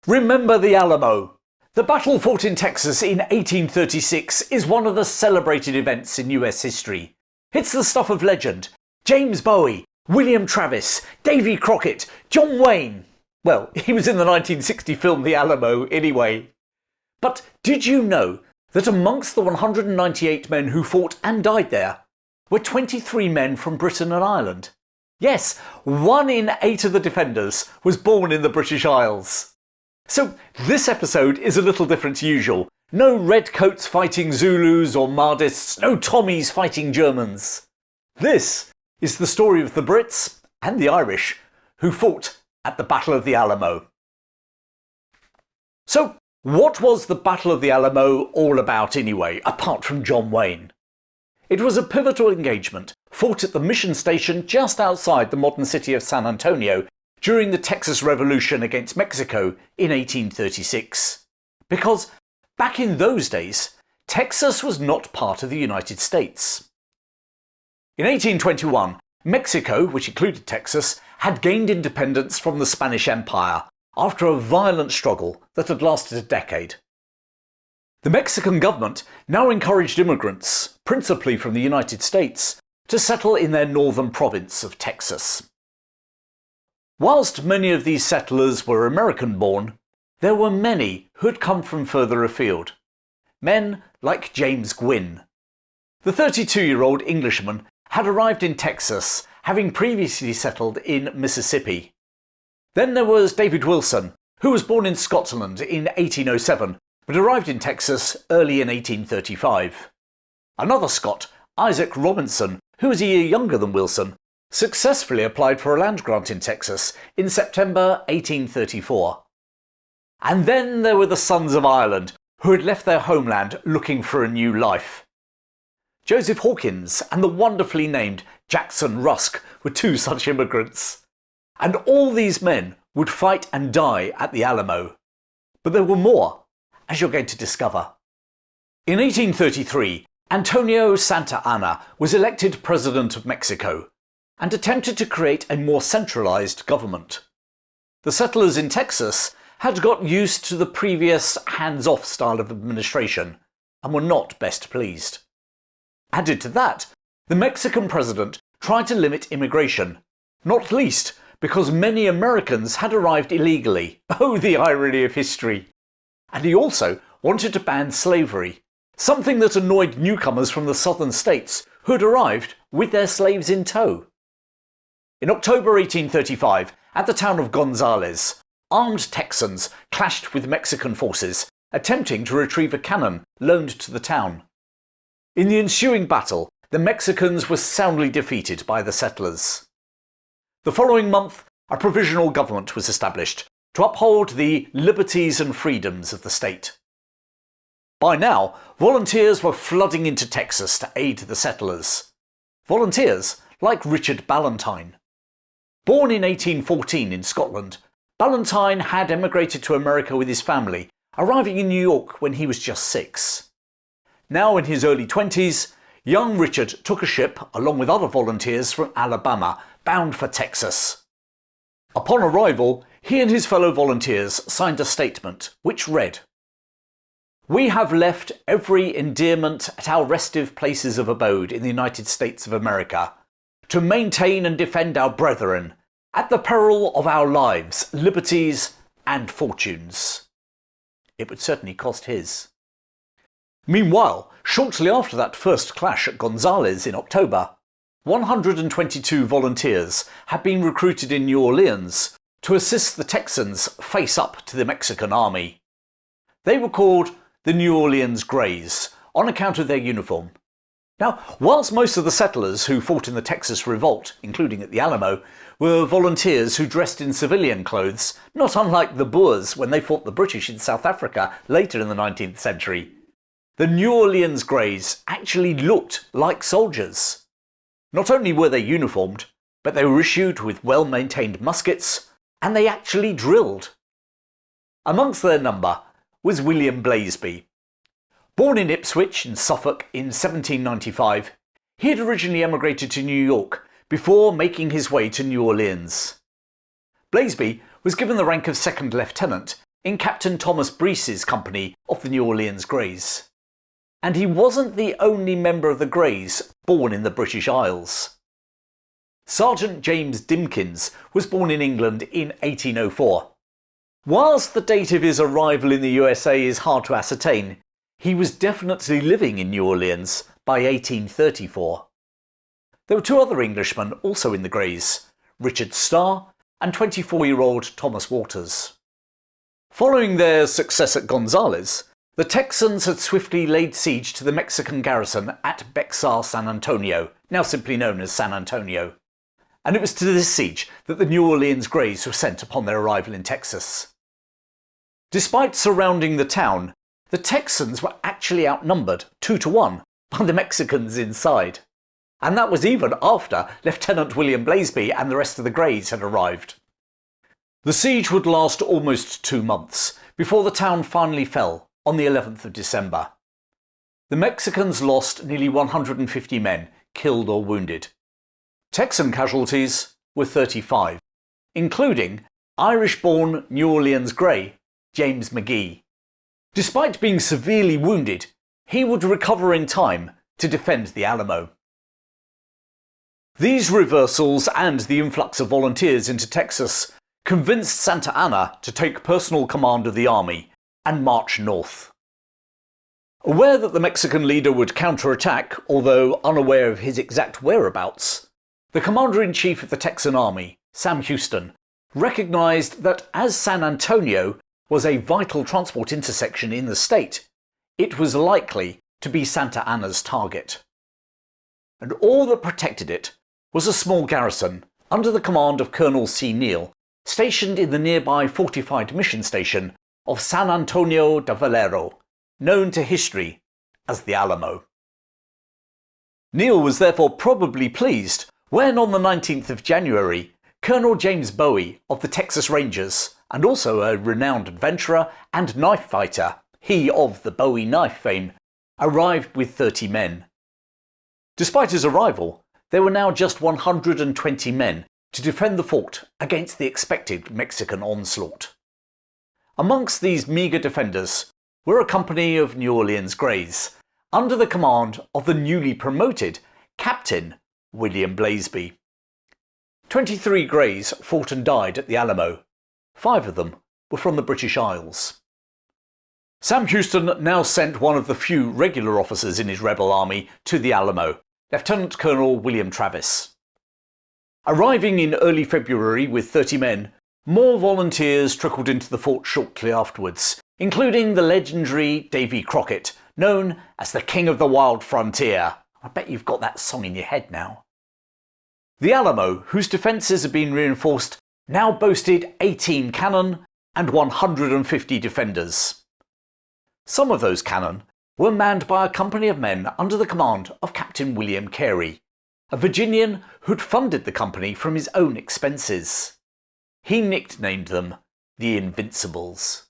Remember the Alamo. The battle fought in Texas in 1836 is one of the celebrated events in US history. It's the stuff of legend. James Bowie, William Travis, Davy Crockett, John Wayne. Well, he was in the 1960 film The Alamo anyway. But did you know that amongst the 198 men who fought and died there were 23 men from Britain and Ireland? Yes, 1 in 8 of the defenders was born in the British Isles. So this episode is a little different to usual. No redcoats fighting Zulus or Mahdists, no Tommies fighting Germans. This is the story of the Brits and the Irish who fought at the Battle of the Alamo. So what was the Battle of the Alamo all about anyway, apart from John Wayne? It was a pivotal engagement fought at the mission station just outside the modern city of San Antonio during the Texas Revolution against Mexico in 1836. Because back in those days, Texas was not part of the United States. In 1821, Mexico, which included Texas, had gained independence from the Spanish Empire after a violent struggle that had lasted a decade. The Mexican government now encouraged immigrants, principally from the United States, to settle in their northern province of Texas. Whilst many of these settlers were American-born, there were many who had come from further afield. Men like James Gwynn. The 32-year-old Englishman had arrived in Texas, having previously settled in Mississippi. Then there was David Wilson, who was born in Scotland in 1807, but arrived in Texas early in 1835. Another Scot, Isaac Robinson, who was a year younger than Wilson, successfully applied for a land grant in Texas in September 1834. And then there were the sons of Ireland, who had left their homeland looking for a new life. Joseph Hawkins and the wonderfully named Jackson Rusk were 2 such immigrants. And all these men would fight and die at the Alamo. But there were more, as you're going to discover. In 1833, Antonio Santa Anna was elected President of Mexico and attempted to create a more centralized government. The settlers in Texas had got used to the previous hands-off style of administration and were not best pleased. Added to that, the Mexican president tried to limit immigration, not least because many Americans had arrived illegally. Oh, the irony of history! And he also wanted to ban slavery, something that annoyed newcomers from the southern states who had arrived with their slaves in tow. In October 1835, at the town of Gonzales, armed Texans clashed with Mexican forces, attempting to retrieve a cannon loaned to the town. In the ensuing battle, the Mexicans were soundly defeated by the settlers. The following month, a provisional government was established to uphold the liberties and freedoms of the state. By now, volunteers were flooding into Texas to aid the settlers. Volunteers like Richard Ballantyne. Born in 1814 in Scotland, Ballantyne had emigrated to America with his family, arriving in New York when he was just 6. Now in his early 20s, young Richard took a ship along with other volunteers from Alabama, bound for Texas. Upon arrival, he and his fellow volunteers signed a statement which read, "We have left every endearment at our restive places of abode in the United States of America, to maintain and defend our brethren, at the peril of our lives, liberties, and fortunes." It would certainly cost his. Meanwhile, shortly after that first clash at Gonzales in October, 122 volunteers had been recruited in New Orleans to assist the Texans face up to the Mexican army. They were called the New Orleans Greys, on account of their uniform. Now, whilst most of the settlers who fought in the Texas Revolt, including at the Alamo, were volunteers who dressed in civilian clothes, not unlike the Boers when they fought the British in South Africa later in the 19th century, the New Orleans Greys actually looked like soldiers. Not only were they uniformed, but they were issued with well-maintained muskets, and they actually drilled. Amongst their number was William Blaisby. Born in Ipswich in Suffolk in 1795, he had originally emigrated to New York before making his way to New Orleans. Blaisby was given the rank of second lieutenant in Captain Thomas Breese's company of the New Orleans Greys. And he wasn't the only member of the Greys born in the British Isles. Sergeant James Dimkins was born in England in 1804. Whilst the date of his arrival in the USA is hard to ascertain, he was definitely living in New Orleans by 1834. There were two other Englishmen also in the Greys, Richard Starr and 24-year-old Thomas Waters. Following their success at Gonzales, the Texans had swiftly laid siege to the Mexican garrison at Bexar, San Antonio, now simply known as San Antonio. And it was to this siege that the New Orleans Greys were sent upon their arrival in Texas. Despite surrounding the town, the Texans were actually outnumbered 2-1 by the Mexicans inside. And that was even after Lieutenant William Blaseby and the rest of the Greys had arrived. The siege would last almost 2 months before the town finally fell on the 11th of December. The Mexicans lost nearly 150 men, killed or wounded. Texan casualties were 35, including Irish-born New Orleans Grey, James McGee. Despite being severely wounded, he would recover in time to defend the Alamo. These reversals and the influx of volunteers into Texas convinced Santa Anna to take personal command of the army and march north. Aware that the Mexican leader would counterattack, although unaware of his exact whereabouts, the commander-in-chief of the Texan army, Sam Houston, recognized that as San Antonio was a vital transport intersection in the state, it was likely to be Santa Anna's target. And all that protected it was a small garrison under the command of Colonel C. Neal, stationed in the nearby fortified mission station of San Antonio de Valero, known to history as the Alamo. Neal was therefore probably pleased when on the 19th of January, Colonel James Bowie of the Texas Rangers, and also a renowned adventurer and knife fighter, he of the Bowie knife fame, arrived with 30 men. Despite his arrival, there were now just 120 men to defend the fort against the expected Mexican onslaught. Amongst these meagre defenders were a company of New Orleans Greys, under the command of the newly promoted Captain William Blaseby. 23 Greys fought and died at the Alamo. 5 of them were from the British Isles. Sam Houston now sent one of the few regular officers in his rebel army to the Alamo, Lieutenant Colonel William Travis. Arriving in early February with 30 men, more volunteers trickled into the fort shortly afterwards, including the legendary Davy Crockett, known as the King of the Wild Frontier. I bet you've got that song in your head now. The Alamo, whose defences had been reinforced, now boasted 18 cannon and 150 defenders. Some of those cannon were manned by a company of men under the command of Captain William Carey, a Virginian who'd funded the company from his own expenses. He nicknamed them the Invincibles.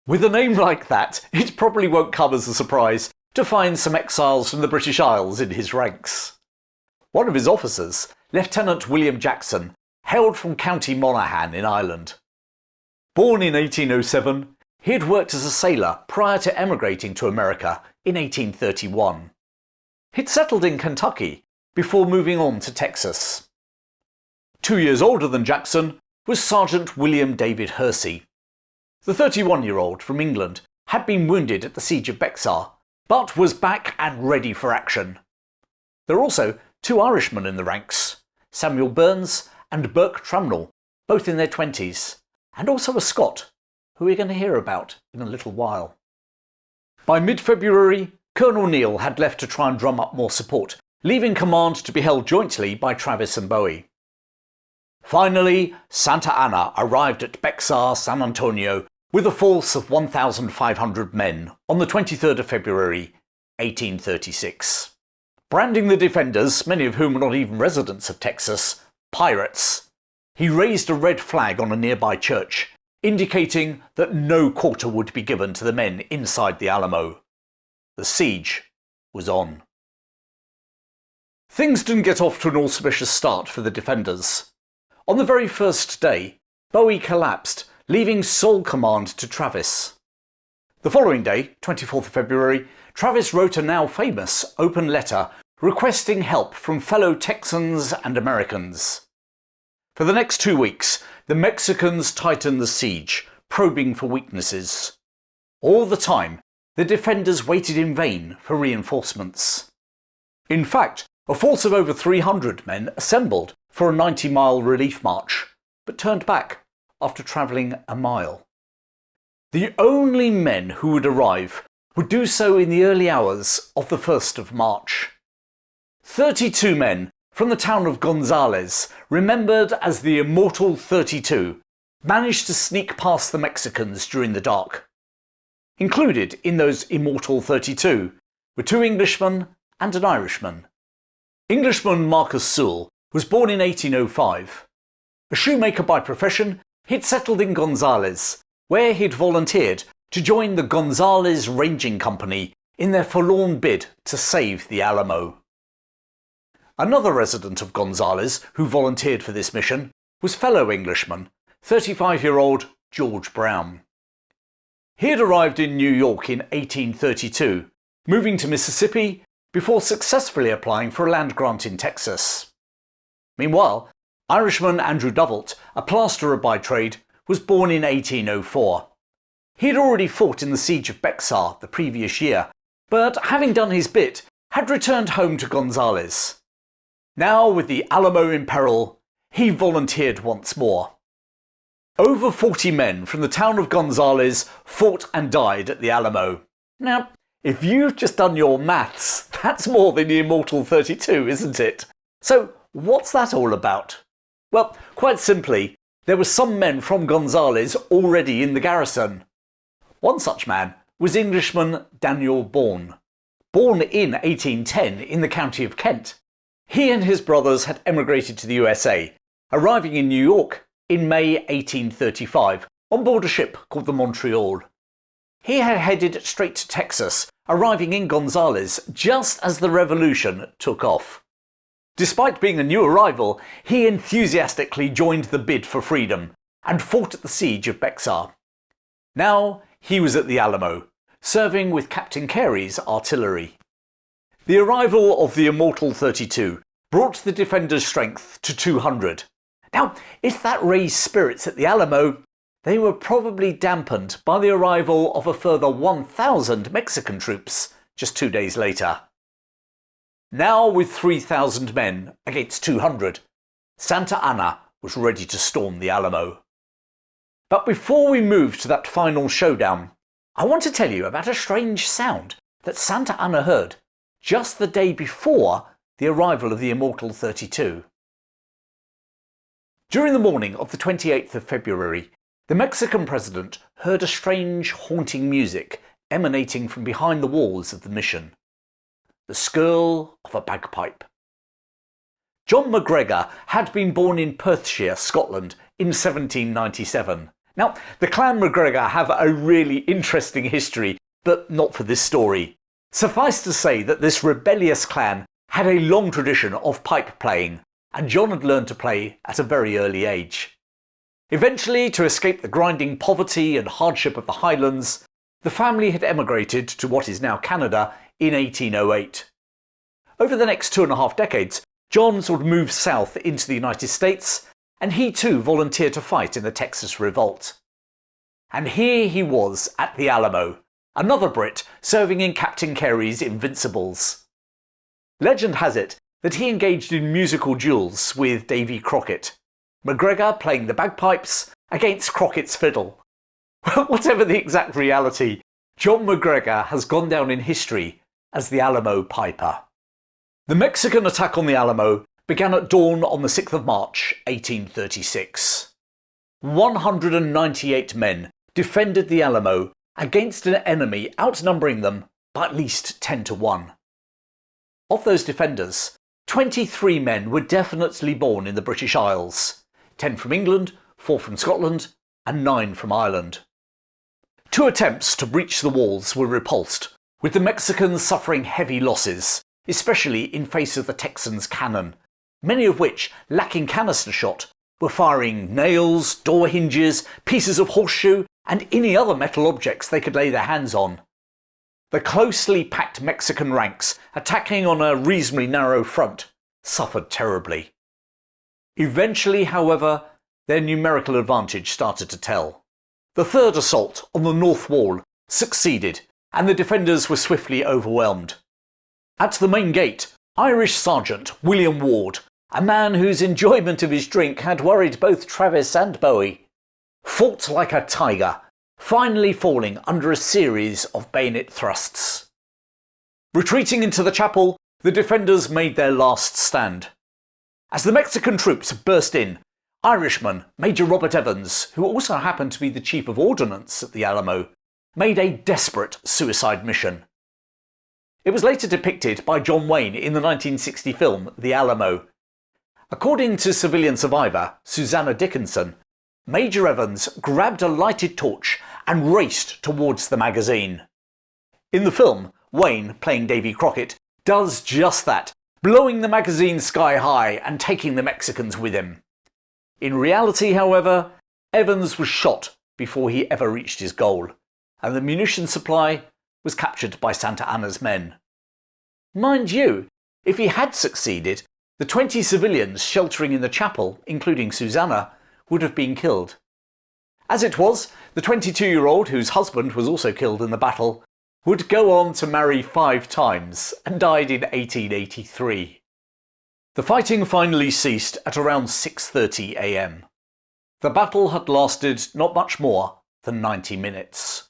With a name like that, it probably won't come as a surprise to find some exiles from the British Isles in his ranks. One of his officers, Lieutenant William Jackson, hailed from County Monaghan in Ireland. Born in 1807, he had worked as a sailor prior to emigrating to America in 1831. He'd settled in Kentucky before moving on to Texas. 2 years older than Jackson was Sergeant William David Hersey. The 31-year-old from England had been wounded at the siege of Bexar, but was back and ready for action. There were also 2 Irishmen in the ranks, Samuel Burns and Burke Trumnell, both in their 20s, and also a Scot, who we're going to hear about in a little while. By mid-February, Colonel Neal had left to try and drum up more support, leaving command to be held jointly by Travis and Bowie. Finally, Santa Anna arrived at Bexar, San Antonio, with a force of 1,500 men on the 23rd of February, 1836. Branding the defenders, many of whom were not even residents of Texas, pirates, he raised a red flag on a nearby church, indicating that no quarter would be given to the men inside the Alamo. The siege was on. Things didn't get off to an auspicious start for the defenders. On the very first day, Bowie collapsed, leaving sole command to Travis. The following day, 24th of February, Travis wrote a now famous open letter requesting help from fellow Texans and Americans. For the next 2 weeks, the Mexicans tightened the siege, probing for weaknesses. All the time, the defenders waited in vain for reinforcements. In fact, a force of over 300 men assembled for a 90-mile relief march, but turned back after travelling a mile. The only men who would arrive would do so in the early hours of the 1st of March. 32 men from the town of Gonzales, remembered as the Immortal 32, managed to sneak past the Mexicans during the dark. Included in those Immortal 32 were 2 Englishmen and an Irishman. Englishman Marcus Sewell was born in 1805. A shoemaker by profession, he'd settled in Gonzales, where he'd volunteered to join the Gonzales Ranging Company in their forlorn bid to save the Alamo. Another resident of Gonzales who volunteered for this mission was fellow Englishman, 35-year-old George Brown. He had arrived in New York in 1832, moving to Mississippi before successfully applying for a land grant in Texas. Meanwhile, Irishman Andrew Revolt, a plasterer by trade, was born in 1804. He had already fought in the siege of Bexar the previous year, but having done his bit, had returned home to Gonzales. Now, with the Alamo in peril, he volunteered once more. Over 40 men from the town of Gonzales fought and died at the Alamo. Now, if you've just done your maths, that's more than the Immortal 32, isn't it? So, what's that all about? Well, quite simply, there were some men from Gonzales already in the garrison. One such man was Englishman Daniel Bourne. Born in 1810 in the county of Kent, he and his brothers had emigrated to the USA, arriving in New York in May 1835 on board a ship called the Montreal. He had headed straight to Texas, arriving in Gonzales just as the revolution took off. Despite being a new arrival, he enthusiastically joined the bid for freedom and fought at the siege of Bexar. Now he was at the Alamo, serving with Captain Carey's artillery. The arrival of the Immortal 32 brought the defenders' strength to 200. Now, if that raised spirits at the Alamo, they were probably dampened by the arrival of a further 1,000 Mexican troops just 2 days later. Now, with 3,000 men against 200, Santa Anna was ready to storm the Alamo. But before we move to that final showdown, I want to tell you about a strange sound that Santa Anna heard just the day before the arrival of the Immortal 32. During the morning of the 28th of February, the Mexican president heard a strange, haunting music emanating from behind the walls of the mission. The skirl of a bagpipe. John MacGregor had been born in Perthshire, Scotland in 1797. Now, the clan MacGregor have a really interesting history, but not for this story. Suffice to say that this rebellious clan had a long tradition of pipe playing, and John had learned to play at a very early age. Eventually, to escape the grinding poverty and hardship of the Highlands, the family had emigrated to what is now Canada in 1808. Over the next 2.5 decades, John would move south into the United States, and he too volunteered to fight in the Texas Revolt. And here he was at the Alamo, another Brit serving in Captain Carey's Invincibles. Legend has it that he engaged in musical duels with Davy Crockett, MacGregor playing the bagpipes against Crockett's fiddle. Whatever the exact reality, John MacGregor has gone down in history as the Alamo Piper. The Mexican attack on the Alamo began at dawn on the 6th of March 1836. 198 men defended the Alamo against an enemy outnumbering them by at least 10 to 1. Of those defenders, 23 men were definitely born in the British Isles, 10 from England, 4 from Scotland, and 9 from Ireland. 2 attempts to breach the walls were repulsed, with the Mexicans suffering heavy losses, especially in face of the Texans' cannon, many of which, lacking canister shot, were firing nails, door hinges, pieces of horseshoe, and any other metal objects they could lay their hands on. The closely packed Mexican ranks, attacking on a reasonably narrow front, suffered terribly. Eventually, however, their numerical advantage started to tell. The third assault on the north wall succeeded, and the defenders were swiftly overwhelmed. At the main gate, Irish Sergeant William Ward, a man whose enjoyment of his drink had worried both Travis and Bowie, fought like a tiger, finally falling under a series of bayonet thrusts. Retreating into the chapel, the defenders made their last stand. As the Mexican troops burst in, Irishman Major Robert Evans, who also happened to be the Chief of Ordnance at the Alamo, made a desperate suicide mission. It was later depicted by John Wayne in the 1960 film The Alamo. According to civilian survivor Susanna Dickinson, Major Evans grabbed a lighted torch and raced towards the magazine. In the film, Wayne, playing Davy Crockett, does just that, blowing the magazine sky high and taking the Mexicans with him. In reality, however, Evans was shot before he ever reached his goal, and the munition supply was captured by Santa Anna's men. Mind you, if he had succeeded, the 20 civilians sheltering in the chapel, including Susanna, would have been killed. As it was, the 22-year-old, whose husband was also killed in the battle, would go on to marry 5 times and died in 1883. The fighting finally ceased at around 6:30 AM. The battle had lasted not much more than 90 minutes.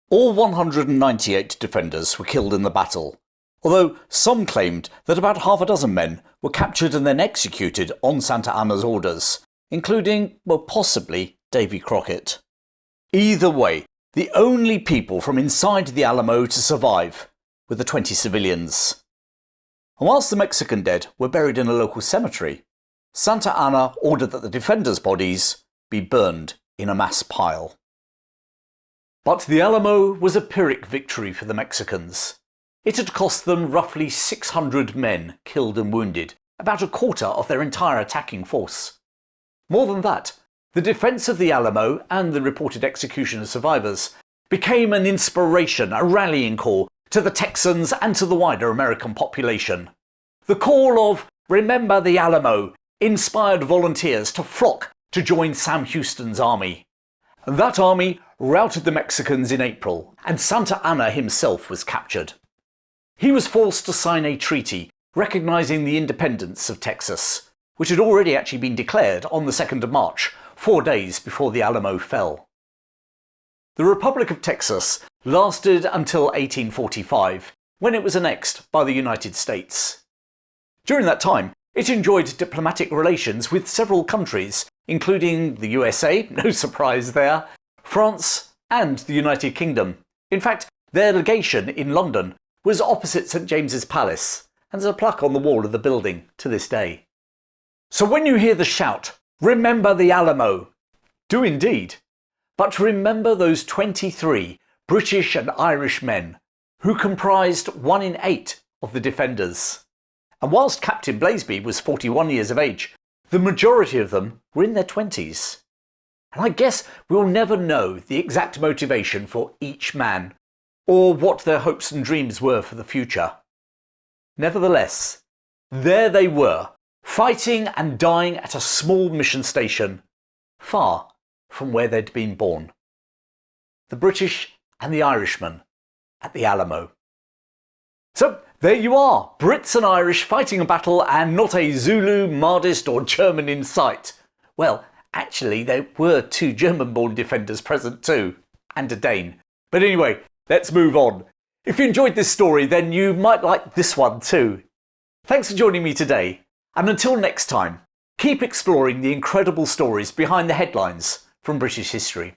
All 198 defenders were killed in the battle, although some claimed that about half a dozen men were captured and then executed on Santa Anna's orders, including, well, possibly Davy Crockett. Either way, the only people from inside the Alamo to survive were the 20 civilians. And whilst the Mexican dead were buried in a local cemetery, Santa Anna ordered that the defenders' bodies be burned in a mass pile. But the Alamo was a Pyrrhic victory for the Mexicans. It had cost them roughly 600 men killed and wounded, about a quarter of their entire attacking force. More than that, the defence of the Alamo and the reported execution of survivors became an inspiration, a rallying call to the Texans and to the wider American population. The call of "Remember the Alamo" inspired volunteers to flock to join Sam Houston's army. That army routed the Mexicans in April, and Santa Anna himself was captured. He was forced to sign a treaty recognising the independence of Texas, which had already actually been declared on the 2nd of March, 4 days before the Alamo fell. The Republic of Texas lasted until 1845, when it was annexed by the United States. During that time, it enjoyed diplomatic relations with several countries, including the USA, no surprise there, France and the United Kingdom. In fact, their legation in London was opposite St James's Palace, and there's a plaque on the wall of the building to this day. So when you hear the shout, "Remember the Alamo," do indeed. But remember those 23 British and Irish men who comprised 1 in 8 of the defenders. And whilst Captain Blaisby was 41 years of age, the majority of them were in their 20s. And I guess we'll never know the exact motivation for each man, or what their hopes and dreams were for the future. Nevertheless, there they were, fighting and dying at a small mission station, far from where they'd been born. The British and the Irishmen at the Alamo. So there you are, Brits and Irish fighting a battle and not a Zulu, Mahdist or German in sight. Well, actually there were 2 German-born defenders present too, and a Dane. But anyway, let's move on. If you enjoyed this story, then you might like this one too. Thanks for joining me today, and until next time, keep exploring the incredible stories behind the headlines from British history.